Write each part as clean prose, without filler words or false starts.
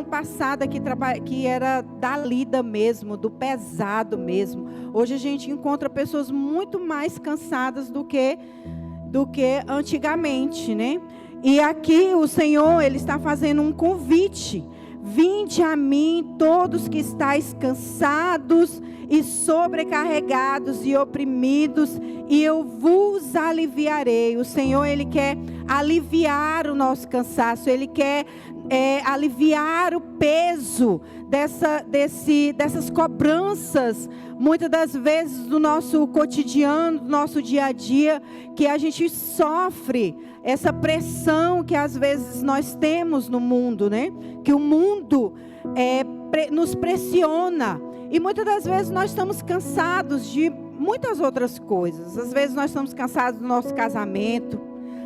passada que era da lida mesmo, do pesado mesmo. Hoje a gente encontra pessoas muito mais cansadas do que antigamente, né? E aqui o Senhor, Ele está fazendo um convite. Vinde a mim todos que estáis cansados e sobrecarregados e oprimidos, e eu vos aliviarei. O Senhor, Ele quer aliviar o nosso cansaço, Ele quer aliviar o peso dessas cobranças, muitas das vezes do nosso cotidiano, do nosso dia a dia, que a gente sofre essa pressão que às vezes nós temos no mundo, né? Que o mundo nos pressiona, e muitas das vezes nós estamos cansados de muitas outras coisas. Às vezes nós estamos cansados do nosso casamento,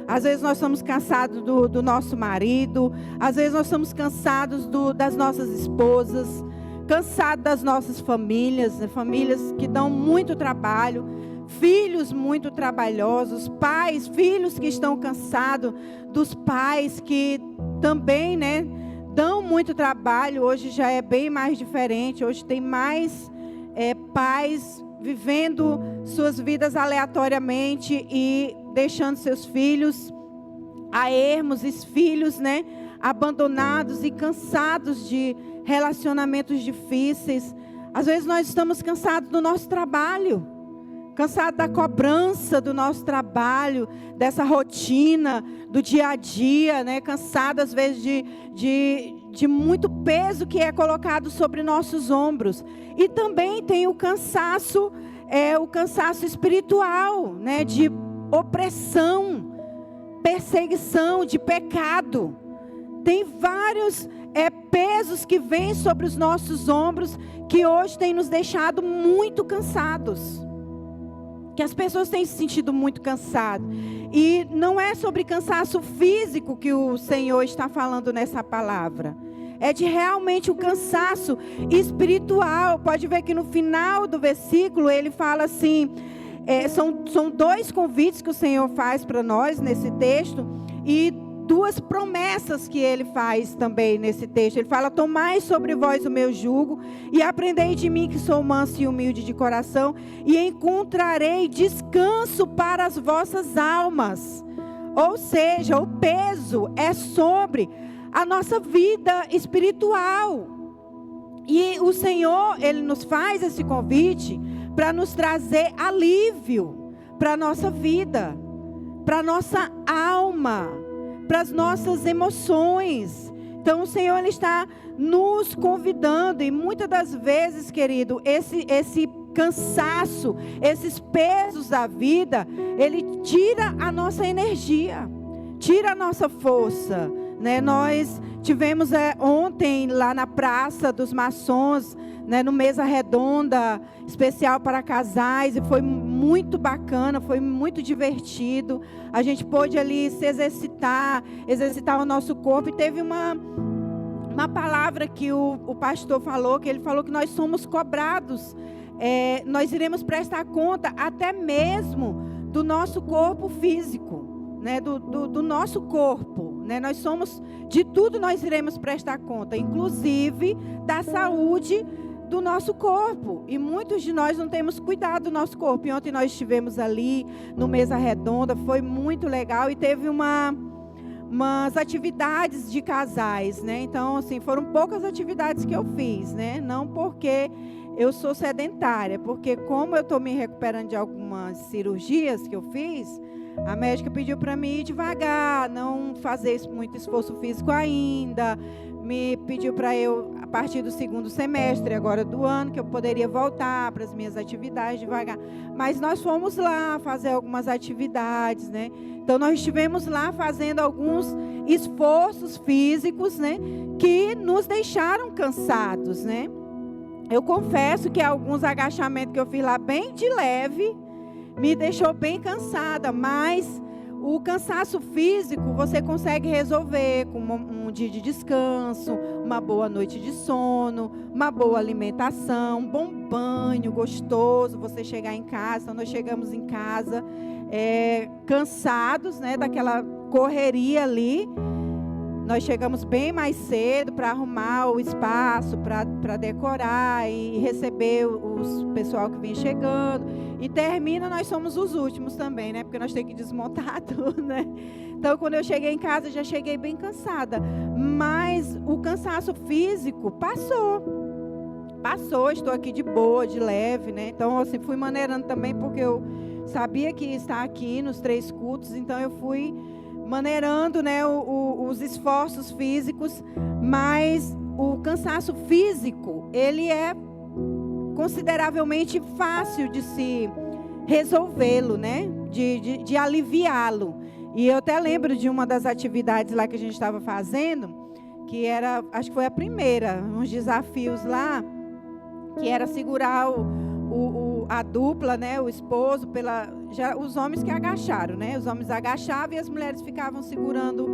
às vezes nós estamos cansados do nosso marido, às vezes nós estamos cansados das nossas esposas, cansados das nossas famílias, né? Famílias que dão muito trabalho, filhos muito trabalhosos, filhos que estão cansados dos pais que também, né, dão muito trabalho. Hoje já é bem mais diferente, hoje tem mais pais vivendo suas vidas aleatoriamente e deixando seus filhos a ermos, os filhos, né, abandonados e cansados de relacionamentos difíceis. Às vezes nós estamos cansados do nosso trabalho, cansados da cobrança do nosso trabalho, dessa rotina do dia a dia, né? Cansados às vezes de muito peso que é colocado sobre nossos ombros. E também tem o cansaço espiritual, né? De opressão, perseguição, de pecado. Tem vários pesos que vêm sobre os nossos ombros, que hoje têm nos deixado muito cansados. Que as pessoas têm se sentido muito cansadas. E não é sobre cansaço físico que o Senhor está falando nessa palavra. É de realmente o cansaço espiritual. Pode ver que no final do versículo ele fala assim, são dois convites que o Senhor faz para nós nesse texto, e duas promessas que ele faz também nesse texto. Ele fala: tomai sobre vós o meu jugo e aprendei de mim, que sou manso e humilde de coração, e encontrarei descanso para as vossas almas. Ou seja, o peso é sobre a nossa vida espiritual. E o Senhor, Ele nos faz esse convite para nos trazer alívio para a nossa vida, para a nossa alma, para as nossas emoções. Então o Senhor, Ele está nos convidando, e muitas das vezes, querido, esse cansaço, esses pesos da vida, ele tira a nossa energia, tira a nossa força, né? Nós tivemos ontem lá na Praça dos Maçons, né, no Mesa Redonda, especial para casais, e foi muito bacana, foi muito divertido. A gente pôde ali se exercitar o nosso corpo, e teve uma palavra que o pastor falou, que ele falou que nós somos cobrados, nós iremos prestar conta até mesmo do nosso corpo físico, né, do nosso corpo, né? Nós somos, de tudo nós iremos prestar conta, inclusive da saúde do nosso corpo. E muitos de nós não temos cuidado do nosso corpo. E ontem nós estivemos ali no Mesa Redonda, foi muito legal, e teve umas atividades de casais, né? Então, assim, foram poucas atividades que eu fiz, né? Não porque eu sou sedentária, porque como eu estou me recuperando de algumas cirurgias que eu fiz, a médica pediu para mim ir devagar, não fazer muito esforço físico ainda. Me pediu para eu, a partir do segundo semestre agora do ano, que eu poderia voltar para as minhas atividades devagar. Mas nós fomos lá fazer algumas atividades, né? Então nós estivemos lá fazendo alguns esforços físicos, né, que nos deixaram cansados, né? Eu confesso que alguns agachamentos que eu fiz lá bem de leve me deixou bem cansada, mas o cansaço físico você consegue resolver com um dia de descanso, uma boa noite de sono, uma boa alimentação, um bom banho gostoso. Você chegar em casa, então nós chegamos em casa cansados, né, daquela correria ali. nós chegamos bem mais cedo para arrumar o espaço, para decorar e receber os pessoal que vem chegando. E termina, nós somos os últimos também, né? Porque nós temos que desmontar tudo, né? Então, quando eu cheguei em casa, já cheguei bem cansada. Mas o cansaço físico passou. Estou aqui de boa, de leve, né? Então, assim, fui maneirando também, porque eu sabia que ia estar aqui nos 3 cultos. Então, eu fui maneirando, né, os esforços físicos. Mas o cansaço físico, ele é consideravelmente fácil de se resolvê-lo, né? De aliviá-lo. E eu até lembro de uma das atividades lá que a gente estava fazendo, que era, acho que foi a primeira, uns desafios lá, que era segurar a dupla, né, o esposo, os homens que agacharam, né? Os homens agachavam e as mulheres ficavam segurando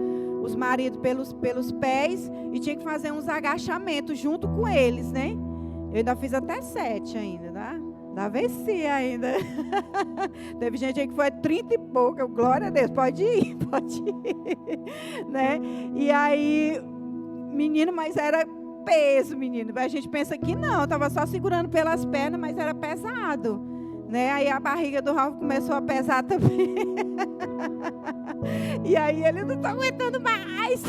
os maridos pelos pés e tinha que fazer uns agachamentos junto com eles, né? Eu ainda fiz até 7 ainda, tá? Ainda venci ainda. Teve gente aí que foi 30 e pouco. Eu, glória a Deus, pode ir. Né? E aí, menino, mas era peso, menino. A gente pensa que não, estava só segurando pelas pernas, mas era pesado. Né? Aí a barriga do Ralf começou a pesar também. E aí ele não está aguentando mais.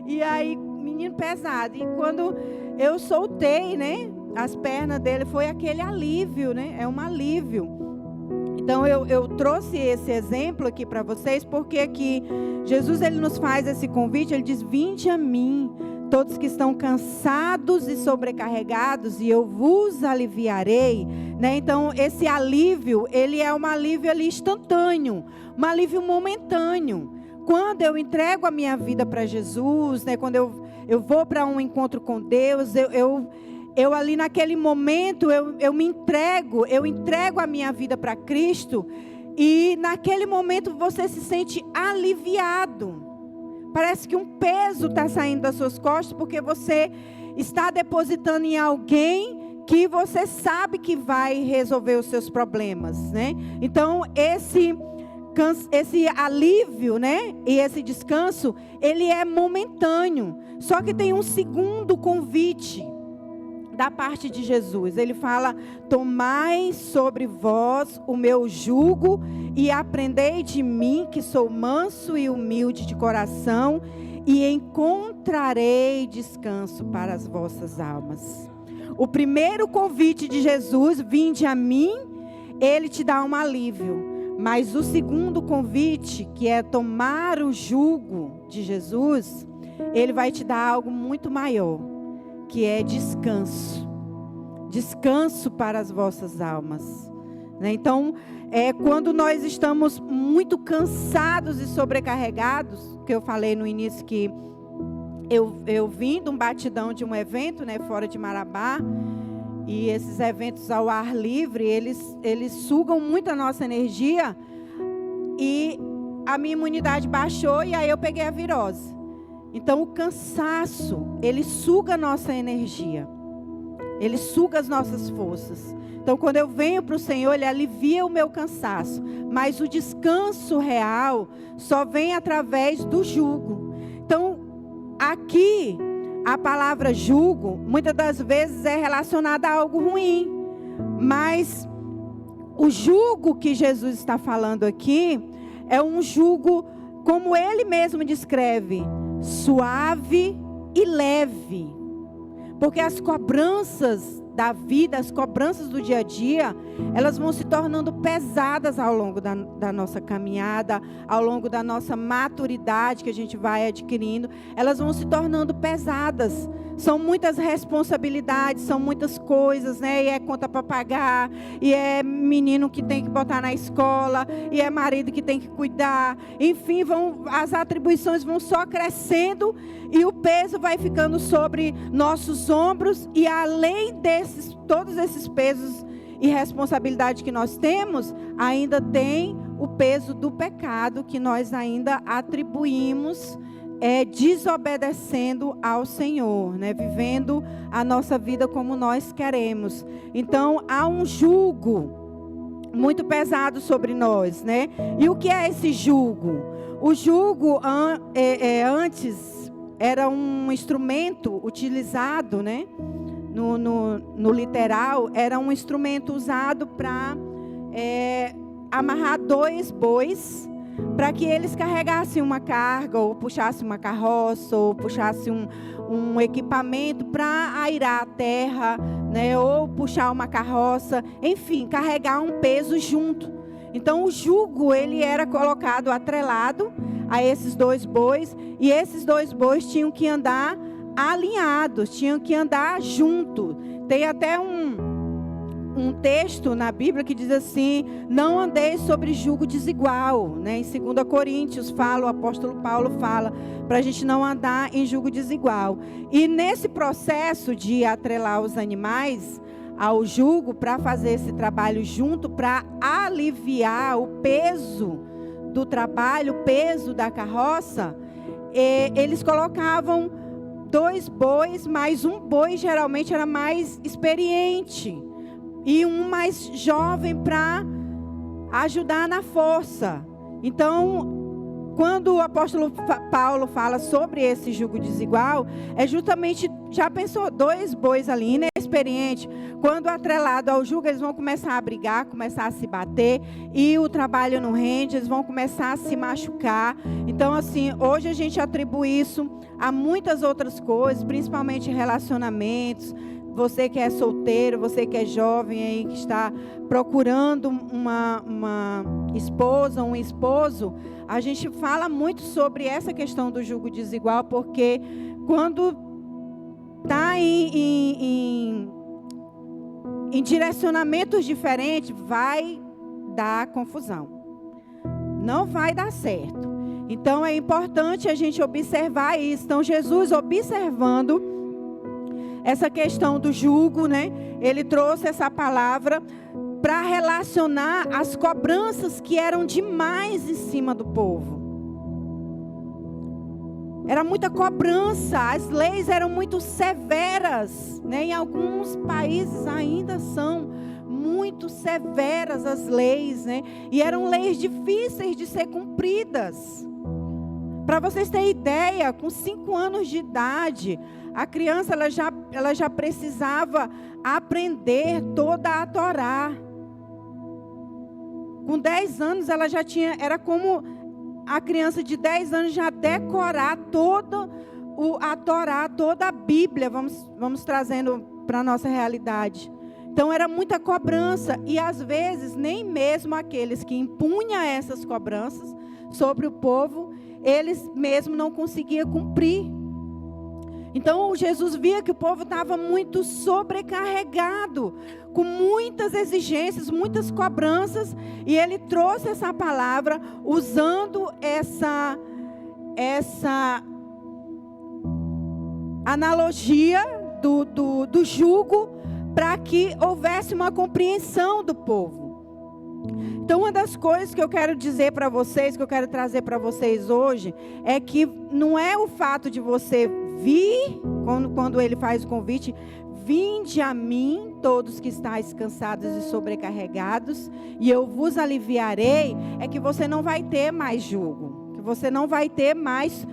E aí, menino pesado. E quando eu soltei, né, as pernas dele, foi aquele alívio, né? É um alívio. Então eu trouxe esse exemplo aqui para vocês, porque aqui Jesus, ele nos faz esse convite. Ele diz: vinde a mim, todos que estão cansados e sobrecarregados, e eu vos aliviarei, né? Então esse alívio, ele é um alívio ali instantâneo, um alívio momentâneo. Quando eu entrego a minha vida para Jesus, né? Quando eu vou para um encontro com Deus, eu ali naquele momento, eu me entrego, eu entrego a minha vida para Cristo, e naquele momento você se sente aliviado. Parece que um peso está saindo das suas costas, porque você está depositando em alguém que você sabe que vai resolver os seus problemas, né? Então esse alívio, né, e esse descanso, ele é momentâneo. Só que tem um segundo convite da parte de Jesus. Ele fala: tomai sobre vós o meu jugo e aprendei de mim, que sou manso e humilde de coração, e encontrarei descanso para as vossas almas. O primeiro convite de Jesus, vinde a mim, ele te dá um alívio. Mas o segundo convite, que é tomar o jugo de Jesus, ele vai te dar algo muito maior, que é descanso. Descanso para as vossas almas. Né? Então, quando nós estamos muito cansados e sobrecarregados, que eu falei no início que eu vim de um batidão de um evento, né, fora de Marabá, e esses eventos ao ar livre, eles sugam muito a nossa energia, e a minha imunidade baixou, e aí eu peguei a virose. Então o cansaço, ele suga a nossa energia, ele suga as nossas forças. Então quando eu venho para o Senhor, ele alivia o meu cansaço, mas o descanso real só vem através do jugo. Então aqui a palavra jugo, muitas das vezes é relacionada a algo ruim, mas o jugo que Jesus está falando aqui é um jugo, como ele mesmo descreve, suave e leve. Porque as cobranças da vida, as cobranças do dia a dia, elas vão se tornando pesadas ao longo da nossa caminhada, ao longo da nossa maturidade que a gente vai adquirindo. Elas vão se tornando pesadas. São muitas responsabilidades, são muitas coisas, né? E é conta para pagar, e é menino que tem que botar na escola, e é marido que tem que cuidar. Enfim, as atribuições vão só crescendo, e o peso vai ficando sobre nossos ombros. E além todos esses pesos e responsabilidade que nós temos, ainda tem o peso do pecado que nós ainda atribuímos, desobedecendo ao Senhor, né? Vivendo a nossa vida como nós queremos. Então há um jugo muito pesado sobre nós, né? E o que é esse jugo? O jugo antes era um instrumento utilizado, né? No literal, era um instrumento usado para amarrar 2 bois, para que eles carregassem uma carga, ou puxassem uma carroça, ou puxassem um equipamento para airar a terra, né? Ou puxar uma carroça, enfim, carregar um peso junto. Então o jugo, ele era colocado atrelado a esses 2 bois, e esses 2 bois tinham que andar alinhados, tinham que andar junto. Tem até um texto na Bíblia que diz assim: não andeis sobre jugo desigual, né? Em 2 Coríntios o apóstolo Paulo fala para a gente não andar em jugo desigual. E nesse processo de atrelar os animais ao jugo, para fazer esse trabalho junto, para aliviar o peso do trabalho, o peso da carroça, eles colocavam 2 bois, mas um boi geralmente era mais experiente e um mais jovem para ajudar na força. Então, quando o apóstolo Paulo fala sobre esse jugo desigual, é justamente, já pensou, 2 bois ali, inexperiente, quando atrelado ao jugo, eles vão começar a brigar, começar a se bater, e o trabalho não rende, eles vão começar a se machucar. Então, assim, hoje a gente atribui isso a muitas outras coisas, principalmente relacionamentos. Você que é solteiro, você que é jovem aí, que está procurando uma esposa, um esposo, a gente fala muito sobre essa questão do jugo desigual, porque quando está em direcionamentos diferentes, vai dar confusão. Não vai dar certo. Então é importante a gente observar isso. Então Jesus, observando essa questão do jugo, né? Ele trouxe essa palavra para relacionar as cobranças que eram demais em cima do povo. Era muita cobrança, as leis eram muito severas, né? Em alguns países ainda são muito severas as leis, né? E eram leis difíceis de ser cumpridas. Para vocês terem ideia, com 5 anos de idade, a criança ela já precisava aprender toda a Torá. Com 10 anos ela já tinha, era como a criança de 10 anos já decorar toda a Torá, toda a Bíblia, vamos trazendo para a nossa realidade. Então era muita cobrança, e às vezes nem mesmo aqueles que impunham essas cobranças sobre o povo, eles mesmos não conseguiam cumprir. Então Jesus via que o povo estava muito sobrecarregado, com muitas exigências, muitas cobranças, e ele trouxe essa palavra usando essa analogia do jugo, para que houvesse uma compreensão do povo. Então, uma das coisas que eu quero dizer para vocês, que eu quero trazer para vocês hoje, é que não é o fato de você vir, quando ele faz o convite: vinde a mim, todos que estáis cansados e sobrecarregados, e eu vos aliviarei, é que você não vai ter mais jugo, que você não vai ter mais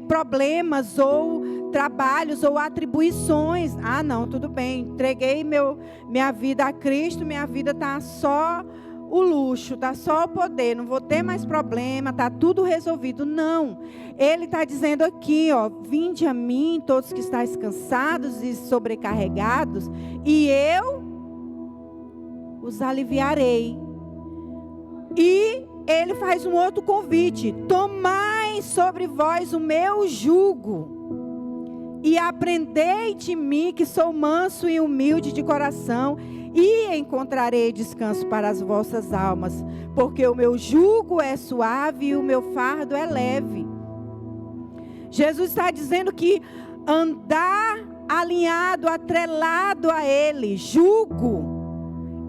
problemas ou trabalhos ou atribuições. Ah, não, tudo bem, entreguei minha vida a Cristo, minha vida está só o luxo, está só o poder, não vou ter mais problema, está tudo resolvido. Não, ele está dizendo aqui, ó: vinde a mim, todos que estáis cansados e sobrecarregados, e eu os aliviarei. E ele faz um outro convite: tomai sobre vós o meu jugo, e aprendei de mim, que sou manso e humilde de coração, e encontrarei descanso para as vossas almas, porque o meu jugo é suave e o meu fardo é leve. Jesus está dizendo que andar alinhado, atrelado a Ele, jugo,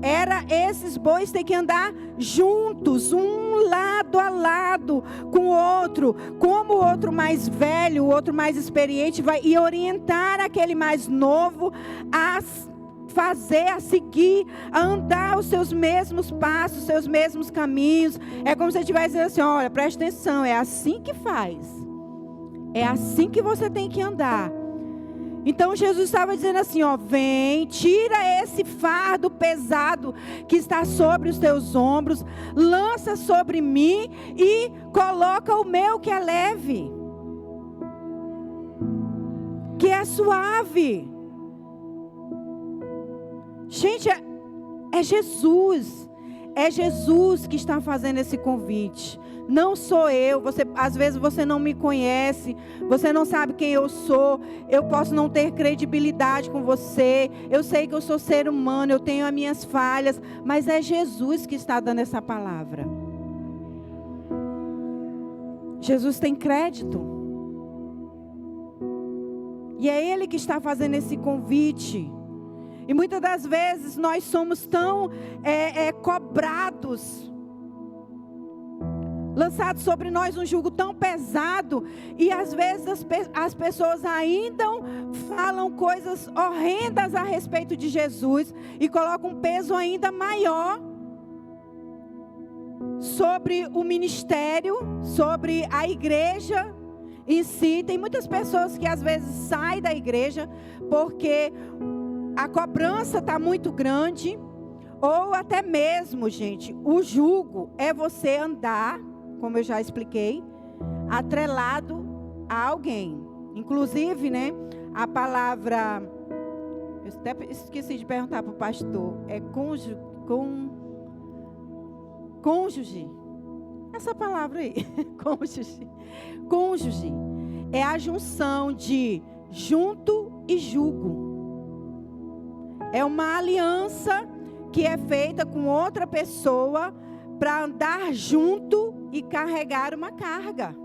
era esses bois ter que andar juntos, um lado a lado com o outro, como o outro mais velho, o outro mais experiente vai e orientar aquele mais novo a fazer, a seguir, a andar os seus mesmos passos, os seus mesmos caminhos. É como se ele estivesse dizendo assim: olha, presta atenção, é assim que faz. É assim que você tem que andar. Então Jesus estava dizendo assim, ó, vem, tira esse fardo pesado que está sobre os teus ombros, lança sobre mim e coloca o meu que é leve, que é suave. Gente, é Jesus que está fazendo esse convite. Não sou eu. Às vezes você não me conhece, você não sabe quem eu sou. Eu posso não ter credibilidade com você. Eu sei que eu sou ser humano, eu tenho as minhas falhas, mas é Jesus que está dando essa palavra. Jesus tem crédito. E é Ele que está fazendo esse convite. E muitas das vezes nós somos tão cobrados, lançado sobre nós um jugo tão pesado, e às vezes as pessoas ainda falam coisas horrendas a respeito de Jesus, e colocam um peso ainda maior sobre o ministério, sobre a igreja em si. Tem muitas pessoas que às vezes saem da igreja, porque a cobrança está muito grande, ou até mesmo, gente, o jugo é você andar, como eu já expliquei, atrelado a alguém. Inclusive, né, a palavra, eu até esqueci de perguntar para o pastor, é cônjuge. Essa palavra aí, cônjuge. Cônjuge é a junção de junto e jugo. É uma aliança que é feita com outra pessoa para andar junto e carregar uma carga.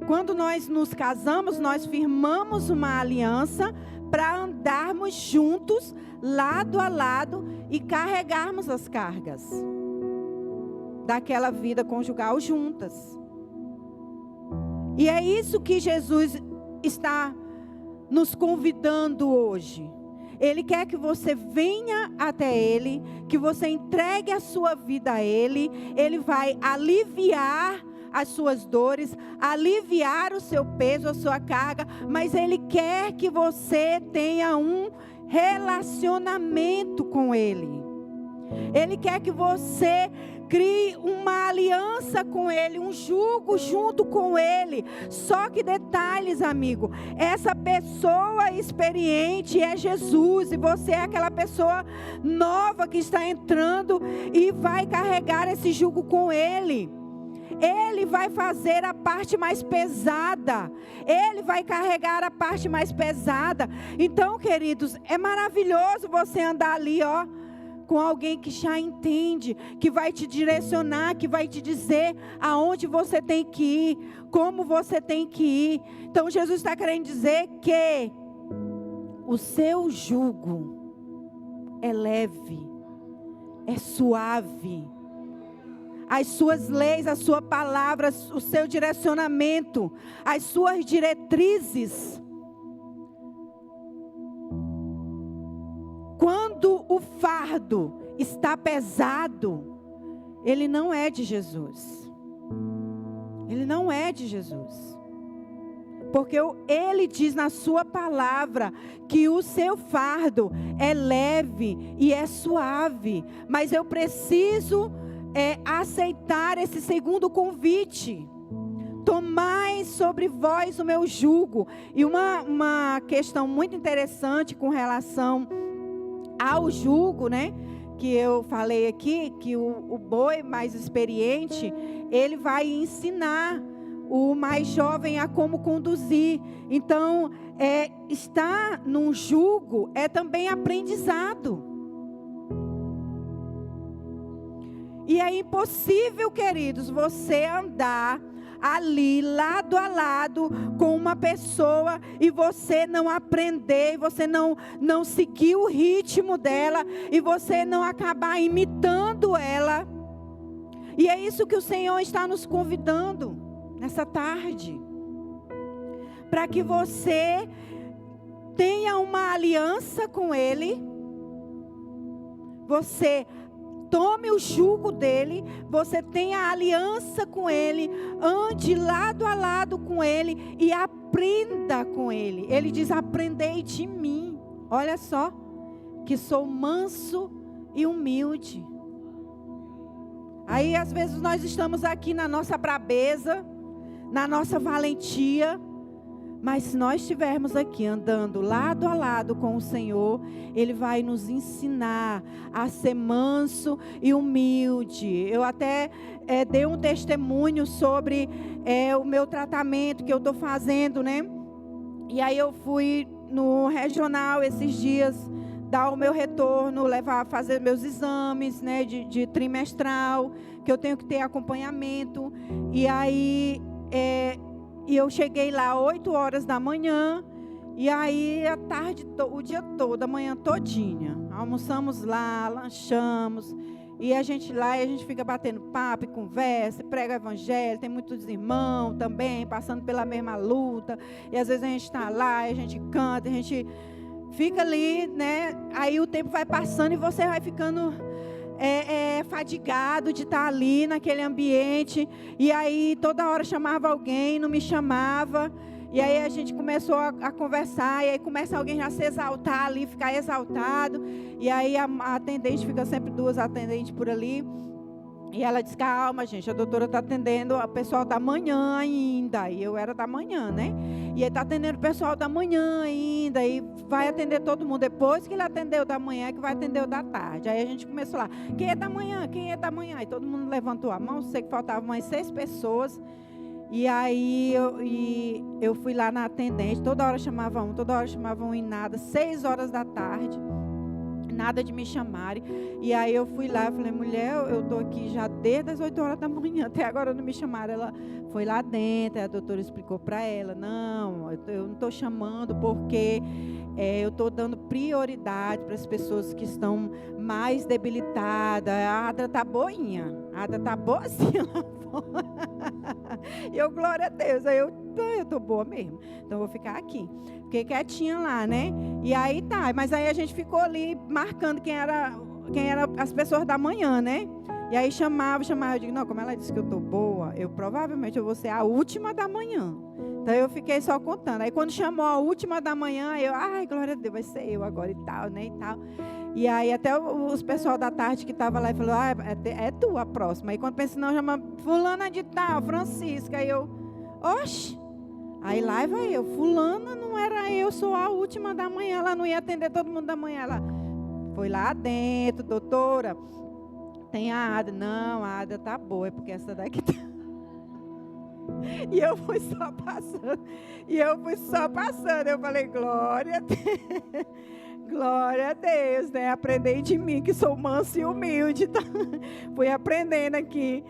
Quando nós nos casamos, nós firmamos uma aliança para andarmos juntos, lado a lado, e carregarmos as cargas daquela vida conjugal juntas. E é isso que Jesus está nos convidando hoje. Ele quer que você venha até Ele, que você entregue a sua vida a Ele. Ele vai aliviar as suas dores, aliviar o seu peso, a sua carga, mas Ele quer que você tenha um relacionamento com Ele. Ele quer que você crie uma aliança com Ele, um jugo junto com Ele. Só que detalhes, amigo, essa pessoa experiente é Jesus, e você é aquela pessoa nova que está entrando e vai carregar esse jugo com Ele. Ele vai fazer a parte mais pesada. Ele vai carregar a parte mais pesada. Então, queridos, é maravilhoso você andar ali, ó, com alguém que já entende, que vai te direcionar, que vai te dizer aonde você tem que ir, como você tem que ir. Então Jesus está querendo dizer que o seu jugo é leve, é suave. As suas leis, a sua palavra, o seu direcionamento, as suas diretrizes. Quando o fardo está pesado, ele não é de Jesus. Ele não é de Jesus. Porque Ele diz na sua palavra que o seu fardo é leve e é suave. Mas eu preciso aceitar esse segundo convite. Tomai sobre vós o meu jugo. E uma questão muito interessante com relação ao jugo, né, que eu falei aqui, que o boi mais experiente, ele vai ensinar o mais jovem a como conduzir. Então, estar num jugo é também aprendizado. E é impossível, queridos, você andar ali, lado a lado, com uma pessoa, e você não aprender, você não seguir o ritmo dela, e você não acabar imitando ela. E é isso que o Senhor está nos convidando nessa tarde, para que você tenha uma aliança com Ele, você tome o jugo dele, você tenha aliança com ele, ande lado a lado com ele e aprenda com ele. Ele diz: aprendei de mim. Olha só, que sou manso e humilde. Aí às vezes nós estamos aqui na nossa brabeza, na nossa valentia, mas se nós estivermos aqui andando lado a lado com o Senhor, Ele vai nos ensinar a ser manso e humilde. Eu até dei um testemunho sobre o meu tratamento que eu estou fazendo, né? E aí eu fui no regional esses dias, dar o meu retorno, fazer meus exames, né, de trimestral, que eu tenho que ter acompanhamento. E aí e eu cheguei lá 8 horas da manhã, e aí a tarde, o dia todo, a manhã todinha, almoçamos lá, lanchamos, e a gente fica batendo papo e conversa, prega o evangelho, tem muitos irmãos também, passando pela mesma luta, e às vezes a gente está lá, a gente canta, a gente fica ali, né, aí o tempo vai passando e você vai ficando fadigado de estar ali naquele ambiente, e aí toda hora chamava alguém, não me chamava, e aí a gente começou a conversar, e aí começa alguém já se exaltar ali, ficar exaltado, e aí a atendente, fica sempre 2 atendentes por ali, e ela diz: calma, gente, a doutora está atendendo o pessoal da manhã ainda. E eu era da manhã, né? E ele está atendendo o pessoal da manhã ainda. E vai atender todo mundo. Depois que ele atendeu da manhã, é que vai atender o da tarde. Aí a gente começou lá: quem é da manhã? Quem é da manhã? E todo mundo levantou a mão. Sei que faltavam umas 6 pessoas. E aí eu fui lá na atendente. Toda hora chamava um e nada. 6 horas da tarde. Nada de me chamarem. E aí eu fui lá, falei: mulher, eu estou aqui já desde as 8 horas da manhã, até agora não me chamaram. Ela foi lá dentro, a doutora explicou para ela: não, eu não estou chamando porque eu estou dando prioridade para as pessoas que estão mais debilitadas. A Adra está boinha, a Adra está boazinha lá fora. E eu, glória a Deus, aí eu estou boa mesmo, então eu vou ficar aqui. Fiquei quietinha lá, né? E aí tá, mas aí a gente ficou ali marcando quem era as pessoas da manhã, né? E aí chamava, eu digo: não, como ela disse que eu estou boa, provavelmente eu vou ser a última da manhã. Então eu fiquei só contando. Aí quando chamou a última da manhã, eu: ai, glória a Deus, vai ser eu agora e tal, né? E tal. E aí até os pessoal da tarde que estava lá e falou: ah, é tu a próxima. Aí quando pensei: não, chama fulana de tal, Francisca. Aí eu: oxe. Aí lá vai eu: fulana não era eu, sou a última da manhã. Ela não ia atender todo mundo da manhã. Ela foi lá dentro: doutora, tem a Ada. Não, a Ada tá boa, é porque essa daqui tá... E eu fui só passando. Eu falei: glória a Deus. Glória a Deus, né? Aprendei de mim, que sou manso e humilde. Tá? Fui aprendendo aqui,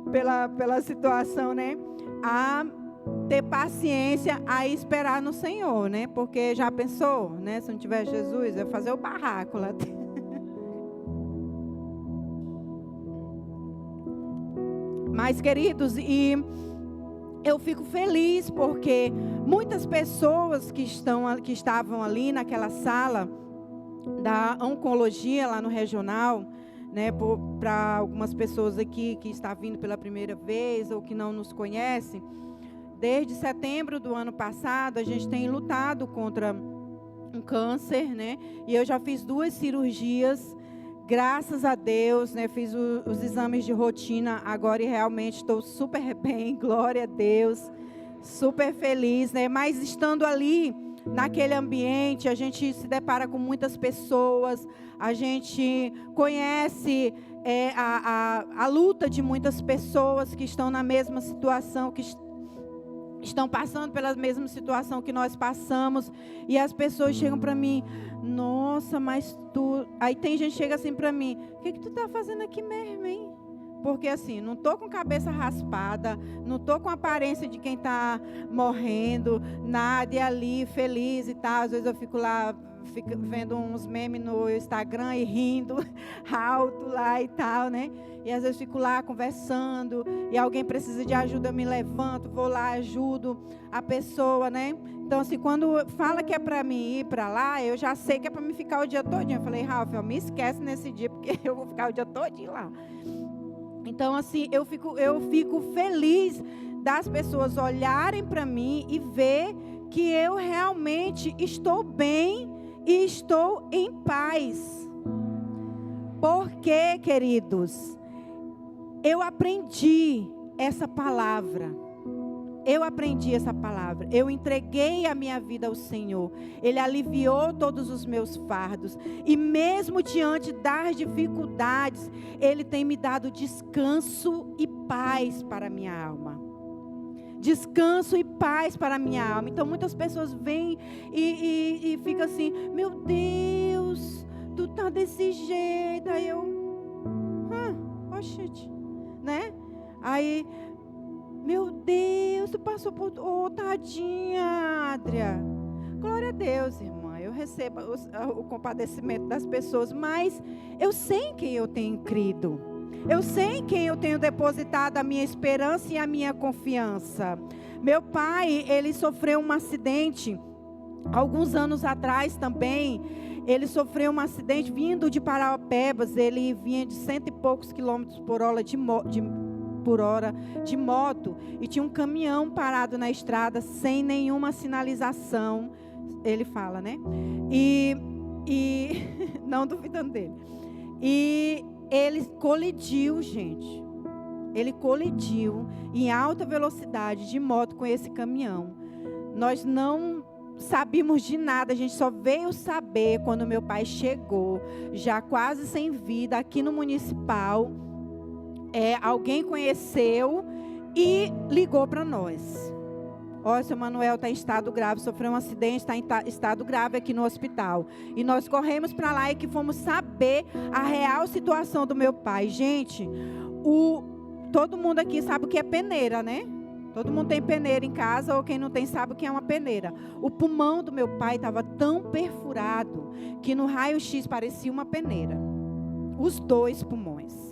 pela situação, né? A ter paciência, a esperar no Senhor, né? Porque já pensou, né? Se não tiver Jesus, eu ia fazer o barraco lá dentro. Mas, queridos, e eu fico feliz porque muitas pessoas que estavam ali naquela sala da oncologia lá no regional, né, para algumas pessoas aqui que estão vindo pela primeira vez ou que não nos conhecem, desde setembro do ano passado a gente tem lutado contra um câncer, né? E eu já fiz 2 cirurgias. Graças a Deus, né, fiz os exames de rotina agora e realmente estou super bem, glória a Deus, super feliz, né? Mas estando ali, naquele ambiente, a gente se depara com muitas pessoas, a gente conhece a luta de muitas pessoas que estão na mesma situação, que estão passando pela mesma situação que nós passamos, e as pessoas chegam para mim: nossa, mas tu... Aí tem gente que chega assim para mim: o que tu tá fazendo aqui mesmo, hein? Porque assim, não tô com cabeça raspada, não tô com aparência de quem tá morrendo, nada, e ali feliz e tal. Às vezes eu fico lá vendo uns memes no Instagram e rindo alto lá e tal, né? E às vezes fico lá conversando e alguém precisa de ajuda, eu me levanto, vou lá, ajudo a pessoa, né? Então, assim, quando fala que é para mim ir para lá, eu já sei que é para me ficar o dia todinho. Eu falei, Ralf, me esquece nesse dia, porque eu vou ficar o dia todinho lá. Então, assim, eu fico feliz das pessoas olharem para mim e ver que eu realmente estou bem e estou em paz. Porque, queridos, eu aprendi essa palavra. Eu entreguei a minha vida ao Senhor. Ele aliviou todos os meus fardos. E mesmo diante das dificuldades, Ele tem me dado descanso e paz para a minha alma. Descanso e paz para a minha alma. Então muitas pessoas vêm e ficam assim, meu Deus, tu tá desse jeito. Aí eu, oxente, né? Aí, meu Deus, tu passou por... Oh, tadinha, Adria. Glória a Deus, irmã. Eu recebo o compadecimento das pessoas, mas eu sei em quem eu tenho crido. Eu sei em quem eu tenho depositado a minha esperança e a minha confiança. Meu pai, ele sofreu um acidente alguns anos atrás também. Ele sofreu um acidente vindo de Paraupebas. Ele vinha de 100 e poucos quilômetros por hora de moto, e tinha um caminhão parado na estrada sem nenhuma sinalização, ele fala, né? E não duvidando dele. E ele colidiu, gente. Ele colidiu em alta velocidade de moto com esse caminhão. Nós não sabíamos de nada, a gente só veio saber quando meu pai chegou, já quase sem vida, aqui no municipal. Alguém conheceu e ligou para nós. Ó, seu Manuel está em estado grave, sofreu um acidente, está em estado grave aqui no hospital. E nós corremos para lá e que fomos saber a real situação do meu pai. Gente, todo mundo aqui sabe o que é peneira, né? Todo mundo tem peneira em casa, ou quem não tem sabe o que é uma peneira. O pulmão do meu pai estava tão perfurado que no raio-x parecia uma peneira. Os 2 pulmões.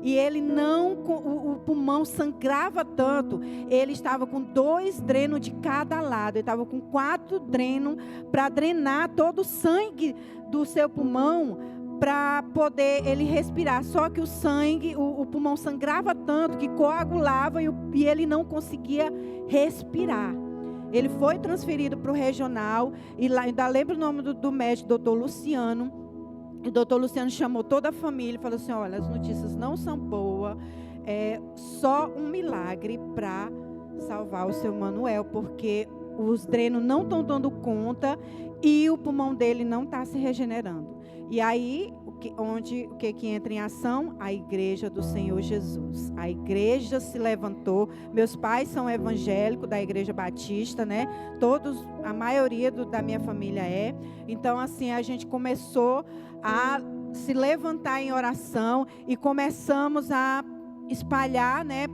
E ele o pulmão sangrava tanto, ele estava com 2 drenos de cada lado, ele estava com 4 drenos para drenar todo o sangue do seu pulmão, para poder ele respirar. Só que o sangue, o pulmão sangrava tanto que coagulava e ele não conseguia respirar. Ele foi transferido para o regional, e lá, ainda lembro o nome do médico, doutor Luciano. O doutor Luciano chamou toda a família e falou assim, olha, as notícias não são boas, é só um milagre para salvar o seu Manuel, porque os drenos não estão dando conta e o pulmão dele não está se regenerando. E aí, o que entra em ação? A igreja do Senhor Jesus. A igreja se levantou. Meus pais são evangélicos da igreja batista, né? A maioria da minha família é. Então, assim, a gente começou a se levantar em oração e começamos a espalhar, né,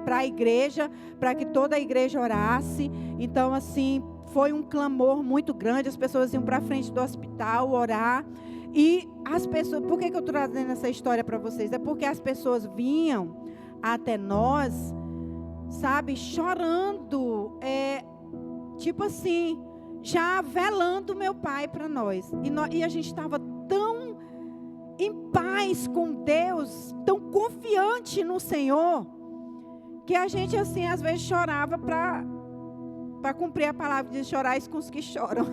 para a igreja, para que toda a igreja orasse. Então, assim, foi um clamor muito grande. As pessoas iam para frente do hospital orar. E as pessoas, por que eu estou trazendo essa história para vocês? É porque as pessoas vinham até nós, sabe, chorando, tipo assim, já velando meu pai para nós. E a gente estava tão em paz com Deus, tão confiante no Senhor, que a gente, assim, às vezes chorava para cumprir a palavra de chorar com os que choram.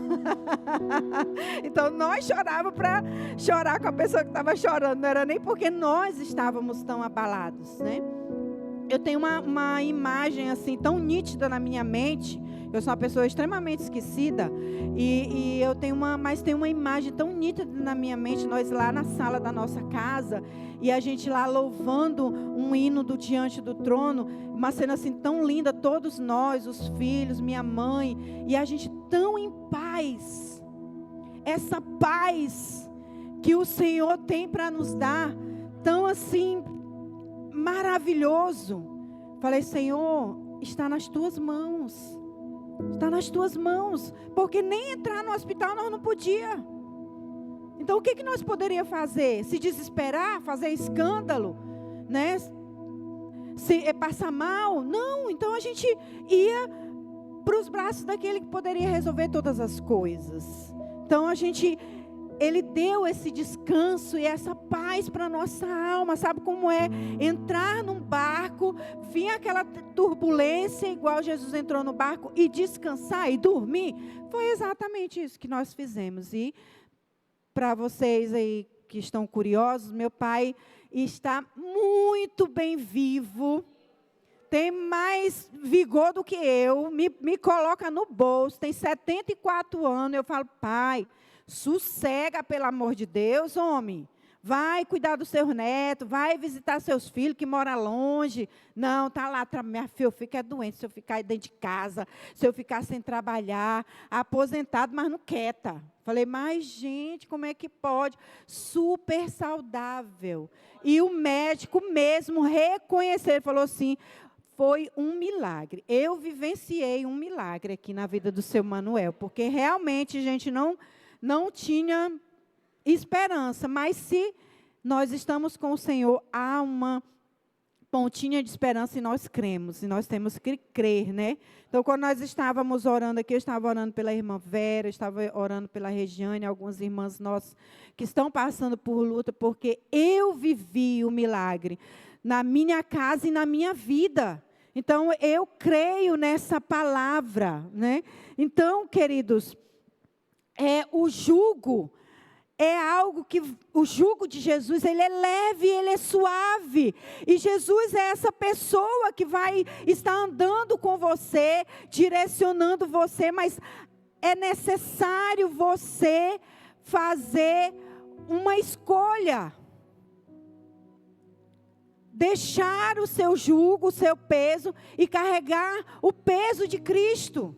Então nós chorávamos para chorar com a pessoa que estava chorando. Não era nem porque nós estávamos tão abalados, né? Eu tenho uma imagem assim tão nítida na minha mente. Eu sou uma pessoa extremamente esquecida. Mas tem uma imagem tão nítida na minha mente. Nós lá na sala da nossa casa, e a gente lá louvando um hino do Diante do Trono. Uma cena assim tão linda, todos nós, os filhos, minha mãe. E a gente tão em paz. Essa paz que o Senhor tem para nos dar. Tão assim, maravilhoso. Falei, Senhor, está nas tuas mãos. Está nas tuas mãos. Porque nem entrar no hospital nós não podíamos. Então o que nós poderíamos fazer? Se desesperar? Fazer escândalo? Né? Se passar mal? Não. Então a gente ia para os braços daquele que poderia resolver todas as coisas. Então Ele deu esse descanso e essa paz para a nossa alma. Sabe como é entrar num barco, vir aquela turbulência igual Jesus entrou no barco e descansar e dormir? Foi exatamente isso que nós fizemos. E para vocês aí que estão curiosos, meu pai está muito bem vivo. Tem mais vigor do que eu. Me coloca no bolso. Tem 74 anos. Eu falo, pai, sossega, pelo amor de Deus, homem. Vai cuidar dos seus netos, vai visitar seus filhos que moram longe. Não, tá lá, minha filha, eu fico doente se eu ficar dentro de casa, se eu ficar sem trabalhar, aposentado, mas não quieta. Falei, mas gente, como é que pode? Super saudável. E o médico mesmo reconheceu, ele falou assim, foi um milagre. Eu vivenciei um milagre aqui na vida do seu Manuel, porque realmente a gente não tinha esperança, mas se nós estamos com o Senhor, há uma pontinha de esperança e nós cremos, e nós temos que crer, né? Então, quando nós estávamos orando aqui, eu estava orando pela irmã Vera, eu estava orando pela Regiane, algumas irmãs nossas que estão passando por luta, porque eu vivi o milagre na minha casa e na minha vida. Então, eu creio nessa palavra, né? Então, queridos, o jugo é algo que, o jugo de Jesus, ele é leve, ele é suave. E Jesus é essa pessoa que vai estar andando com você, direcionando você, mas é necessário você fazer uma escolha. Deixar o seu jugo, o seu peso e carregar o peso de Cristo.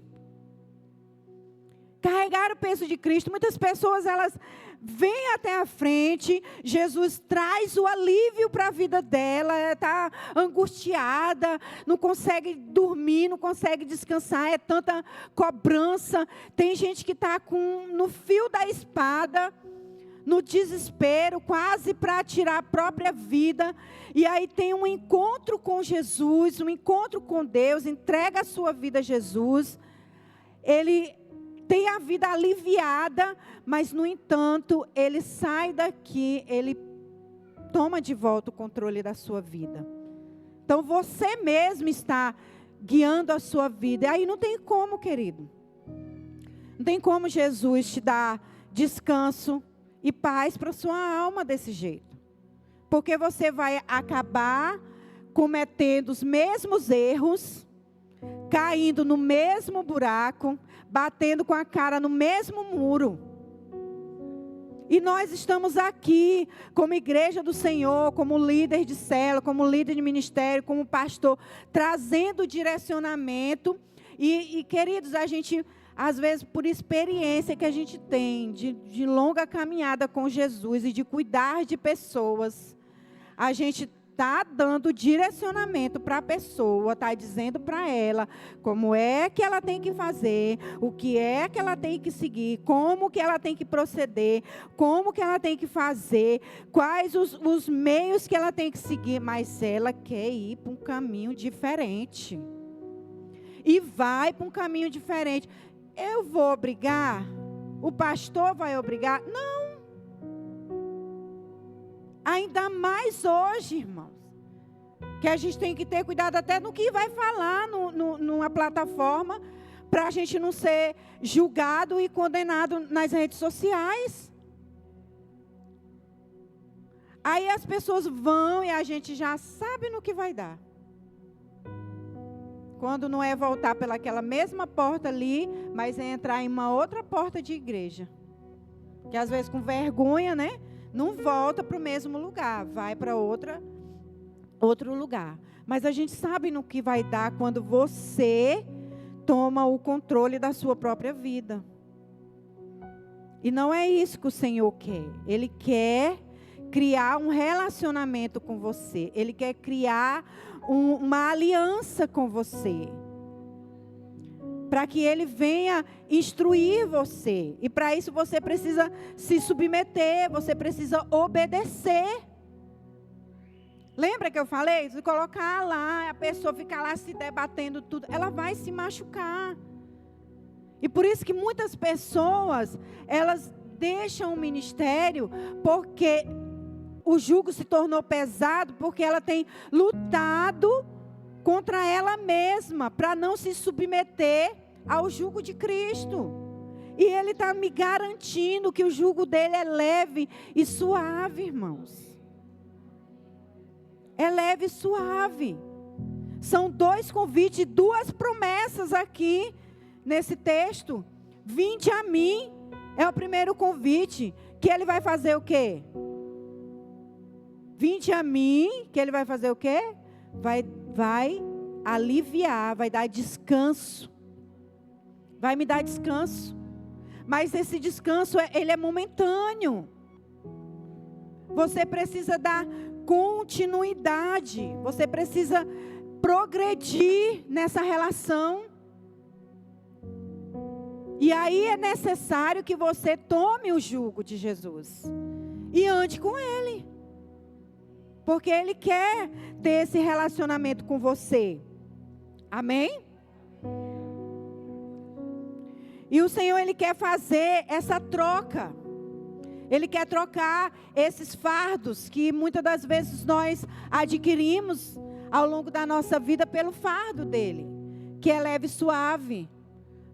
Carregar o peso de Cristo. Muitas pessoas, elas vêm até a frente, Jesus traz o alívio para a vida dela, ela está angustiada, não consegue dormir, não consegue descansar, é tanta cobrança. Tem gente que está no fio da espada, no desespero, quase para tirar a própria vida. E aí tem um encontro com Jesus, um encontro com Deus, entrega a sua vida a Jesus. Ele tem a vida aliviada, mas, no entanto, ele sai daqui, ele toma de volta o controle da sua vida. Então, você mesmo está guiando a sua vida. E aí não tem como, querido. Não tem como Jesus te dar descanso e paz para a sua alma desse jeito. Porque você vai acabar cometendo os mesmos erros, caindo no mesmo buraco, batendo com a cara no mesmo muro. E nós estamos aqui, como igreja do Senhor, como líder de célula, como líder de ministério, como pastor, trazendo direcionamento. E queridos, a gente, às vezes, por experiência que a gente tem, de longa caminhada com Jesus e de cuidar de pessoas, a gente está dando direcionamento para a pessoa, está dizendo para ela como é que ela tem que fazer, o que é que ela tem que seguir, como que ela tem que proceder, como que ela tem que fazer, quais os meios que ela tem que seguir, mas ela quer ir para um caminho diferente. E vai para um caminho diferente. Eu vou obrigar? O pastor vai obrigar? Não. Ainda mais hoje, irmãos, que a gente tem que ter cuidado até no que vai falar numa plataforma, para a gente não ser julgado e condenado nas redes sociais. Aí as pessoas vão e a gente já sabe no que vai dar. Quando não é voltar pelaquela mesma porta ali, mas é entrar em uma outra porta de igreja. Que às vezes com vergonha, né? Não volta para o mesmo lugar, vai para outro lugar. Mas a gente sabe no que vai dar quando você toma o controle da sua própria vida. E não é isso que o Senhor quer. Ele quer criar um relacionamento com você. Ele quer criar uma aliança com você. Para que Ele venha instruir você. E para isso você precisa se submeter, você precisa obedecer. Lembra que eu falei? Se colocar lá, a pessoa ficar lá se debatendo tudo, ela vai se machucar. E por isso que muitas pessoas, elas deixam o ministério porque o jugo se tornou pesado, porque ela tem lutado contra ela mesma, para não se submeter ao jugo de Cristo. E Ele está me garantindo que o jugo dele é leve e suave, irmãos. É leve e suave. São 2 convites, 2 promessas aqui nesse texto. Vinde a mim é o primeiro convite. Que Ele vai fazer o quê? Vinde a mim, que Ele vai fazer o quê? Vai aliviar, vai dar descanso. Vai me dar descanso. Mas esse descanso, ele é momentâneo. Você precisa dar continuidade. Você precisa progredir nessa relação. E aí é necessário que você tome o jugo de Jesus e ande com Ele. Porque Ele quer ter esse relacionamento com você. Amém? E o Senhor, Ele quer fazer essa troca. Ele quer trocar esses fardos que muitas das vezes nós adquirimos ao longo da nossa vida pelo fardo dele, que é leve e suave.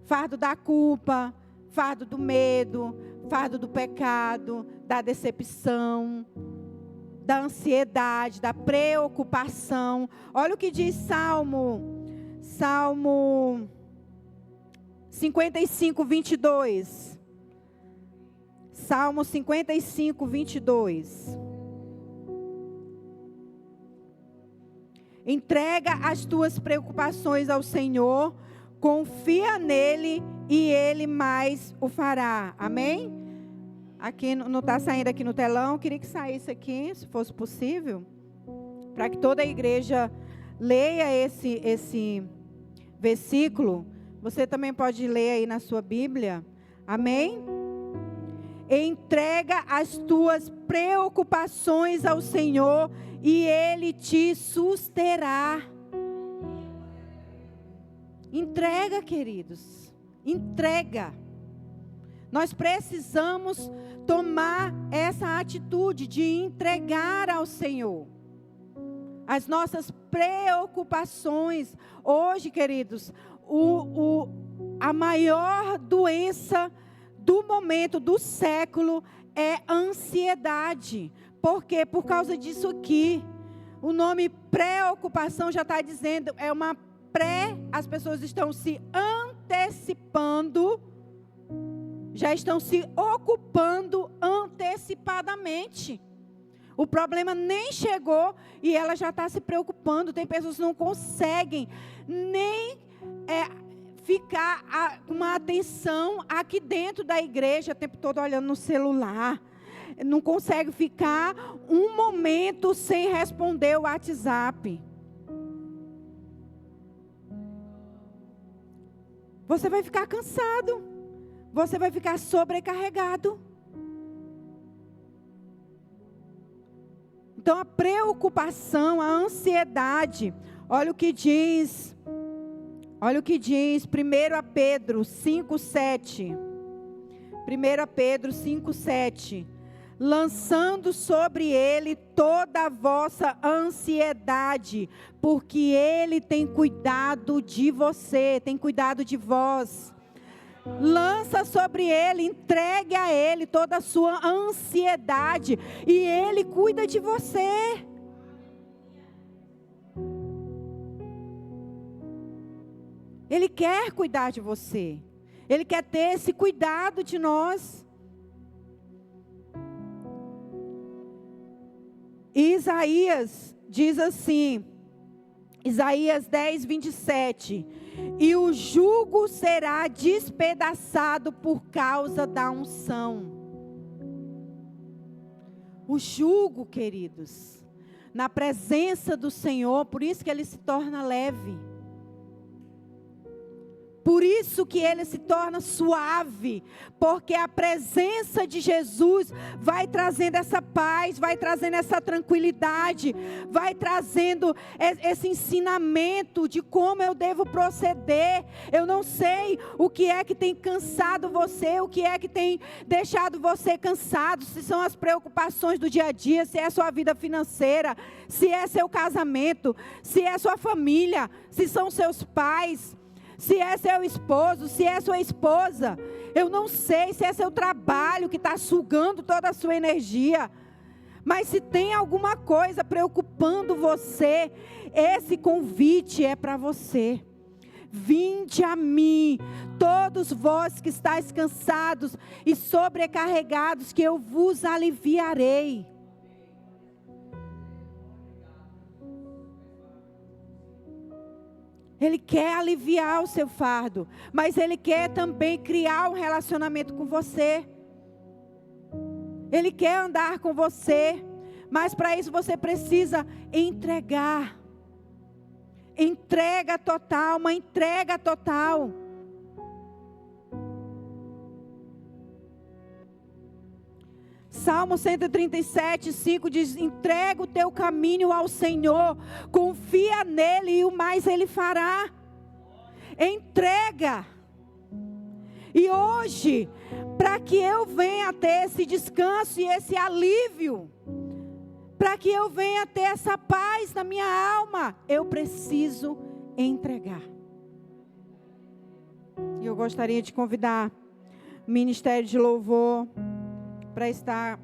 Fardo da culpa, fardo do medo, fardo do pecado, da decepção, da ansiedade, da preocupação. Olha o que diz Salmo 55, 22. Salmo 55, 22. Entrega as tuas preocupações ao Senhor, confia nele e Ele mais o fará. Amém? Aqui não está saindo aqui no telão, queria que saísse aqui, se fosse possível, para que toda a igreja leia esse versículo. Você também pode ler aí na sua Bíblia. Amém? Entrega as tuas preocupações ao Senhor e Ele te susterá. Entrega, queridos. Entrega. Nós precisamos tomar essa atitude de entregar ao Senhor as nossas preocupações. Hoje, queridos, a maior doença do momento, do século, é ansiedade. Por quê? Por causa disso aqui. O nome preocupação já está dizendo, é uma as pessoas estão se antecipando, já estão se ocupando antecipadamente. O problema nem chegou e ela já está se preocupando. Tem pessoas que não conseguem nem ficar com uma atenção aqui dentro da igreja, o tempo todo olhando no celular. Não consegue ficar um momento sem responder o WhatsApp. Você vai ficar cansado. Você vai ficar sobrecarregado. Então a preocupação, a ansiedade, olha o que diz 1 Pedro 5,7. 1 Pedro 5,7. Lançando sobre ele toda a vossa ansiedade, porque ele tem cuidado de você, tem cuidado de vós. Lança sobre ele, entregue a ele toda a sua ansiedade, e ele cuida de você. Ele quer cuidar de você. Ele quer ter esse cuidado de nós. Isaías diz assim, Isaías 10, 27. E o jugo será despedaçado por causa da unção. O jugo, queridos, na presença do Senhor, por isso que ele se torna leve. Por isso que ele se torna suave, porque a presença de Jesus vai trazendo essa paz, vai trazendo essa tranquilidade, vai trazendo esse ensinamento de como eu devo proceder. Eu não sei o que é que tem cansado você, o que é que tem deixado você cansado, se são as preocupações do dia a dia, se é a sua vida financeira, se é seu casamento, se é sua família, se são seus pais, se é seu esposo, se é sua esposa. Eu não sei se é seu trabalho que está sugando toda a sua energia. Mas se tem alguma coisa preocupando você, esse convite é para você. Vinde a mim, todos vós que estáis cansados e sobrecarregados, que eu vos aliviarei. Ele quer aliviar o seu fardo, mas Ele quer também criar um relacionamento com você. Ele quer andar com você, mas para isso você precisa entregar. Entrega total, uma entrega total. Salmo 137:5 diz: entrega o teu caminho ao Senhor, confia nele e o mais Ele fará. Entrega. E hoje, para que eu venha ter esse descanso e esse alívio, para que eu venha ter essa paz na minha alma, eu preciso entregar. E eu gostaria de convidar o Ministério de Louvor para estar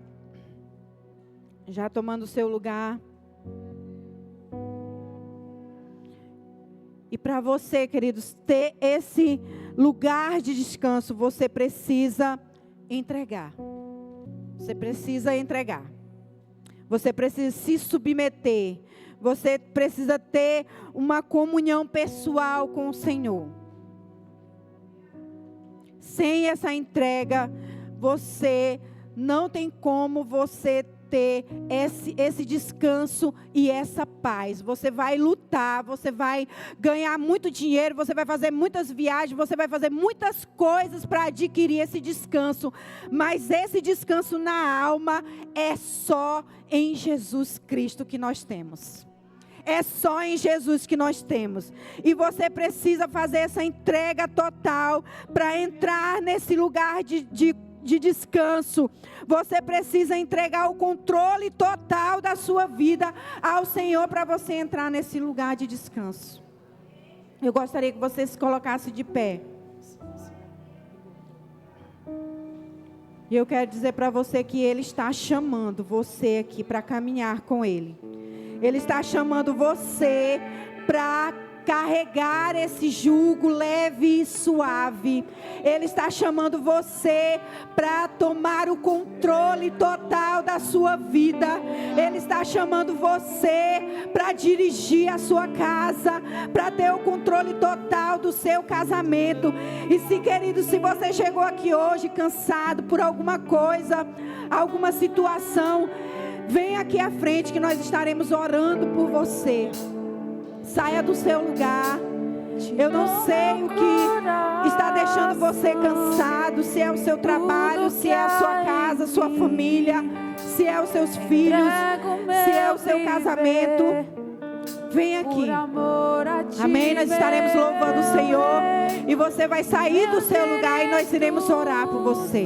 já tomando o seu lugar. E para você, queridos, ter esse lugar de descanso, você precisa entregar. Você precisa entregar. Você precisa se submeter. Você precisa ter uma comunhão pessoal com o Senhor. Sem essa entrega, você não tem como você ter esse descanso e essa paz. Você vai lutar, você vai ganhar muito dinheiro, você vai fazer muitas viagens, você vai fazer muitas coisas para adquirir esse descanso. Mas esse descanso na alma é só em Jesus Cristo que nós temos. É só em Jesus que nós temos. E você precisa fazer essa entrega total para entrar nesse lugar de descanso. Você precisa entregar o controle total da sua vida ao Senhor para você entrar nesse lugar de descanso. Eu gostaria que você se colocasse de pé. E eu quero dizer para você que Ele está chamando você aqui para caminhar com Ele. Ele está chamando você para carregar esse jugo leve e suave. Ele está chamando você para tomar o controle total da sua vida. Ele está chamando você para dirigir a sua casa, para ter o controle total do seu casamento. E se, querido, se você chegou aqui hoje cansado por alguma coisa, alguma situação, vem aqui à frente que nós estaremos orando por você. Saia do seu lugar. Eu não sei o que está deixando você cansado. Se é o seu trabalho, se é a sua casa, sua família, se é os seus filhos, se é o seu casamento. Vem aqui. Amém? Nós estaremos louvando o Senhor. E você vai sair do seu lugar e nós iremos orar por você.